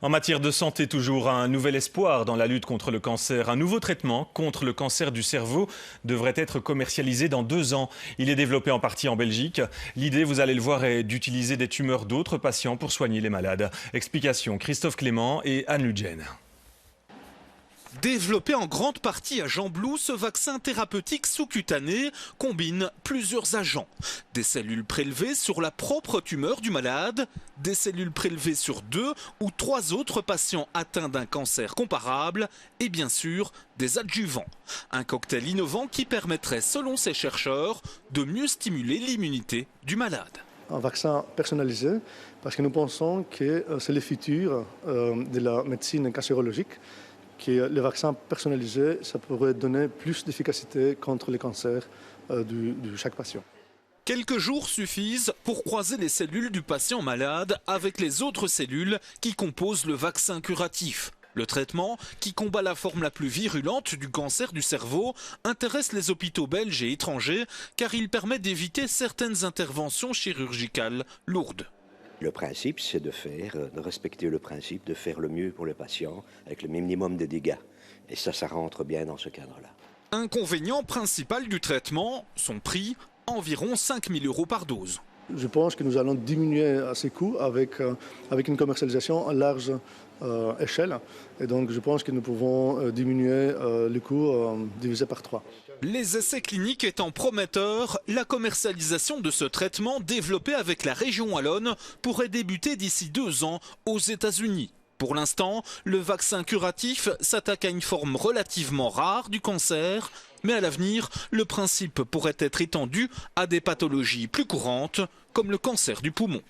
En matière de santé, toujours un nouvel espoir dans la lutte contre le cancer. Un nouveau traitement contre le cancer du cerveau devrait être commercialisé dans 2 ans. Il est développé en partie en Belgique. L'idée, vous allez le voir, est d'utiliser des tumeurs d'autres patients pour soigner les malades. Explication Christophe Clément et Anne Ludgen. Développé en grande partie à Gembloux, ce vaccin thérapeutique sous-cutané combine plusieurs agents. Des cellules prélevées sur la propre tumeur du malade, des cellules prélevées sur 2 ou 3 autres patients atteints d'un cancer comparable et bien sûr des adjuvants. Un cocktail innovant qui permettrait, selon ces chercheurs, de mieux stimuler l'immunité du malade. Un vaccin personnalisé parce que nous pensons que c'est le futur de la médecine cancérologique. Que les vaccins personnalisés, ça pourrait donner plus d'efficacité contre les cancers de chaque patient. Quelques jours suffisent pour croiser les cellules du patient malade avec les autres cellules qui composent le vaccin curatif. Le traitement, qui combat la forme la plus virulente du cancer du cerveau, intéresse les hôpitaux belges et étrangers car il permet d'éviter certaines interventions chirurgicales lourdes. Le principe, c'est de respecter le principe, de faire le mieux pour le patient avec le minimum de dégâts. Et ça rentre bien dans ce cadre-là. Inconvénient principal du traitement, son prix, environ 5 000 € par dose. Je pense que nous allons diminuer ces coûts avec une commercialisation à large échelle. Et donc je pense que nous pouvons diminuer le coût divisé par 3. Les essais cliniques étant prometteurs, la commercialisation de ce traitement développé avec la région wallonne pourrait débuter d'ici 2 ans aux États-Unis. Pour l'instant, le vaccin curatif s'attaque à une forme relativement rare du cancer, mais à l'avenir, le principe pourrait être étendu à des pathologies plus courantes, comme le cancer du poumon.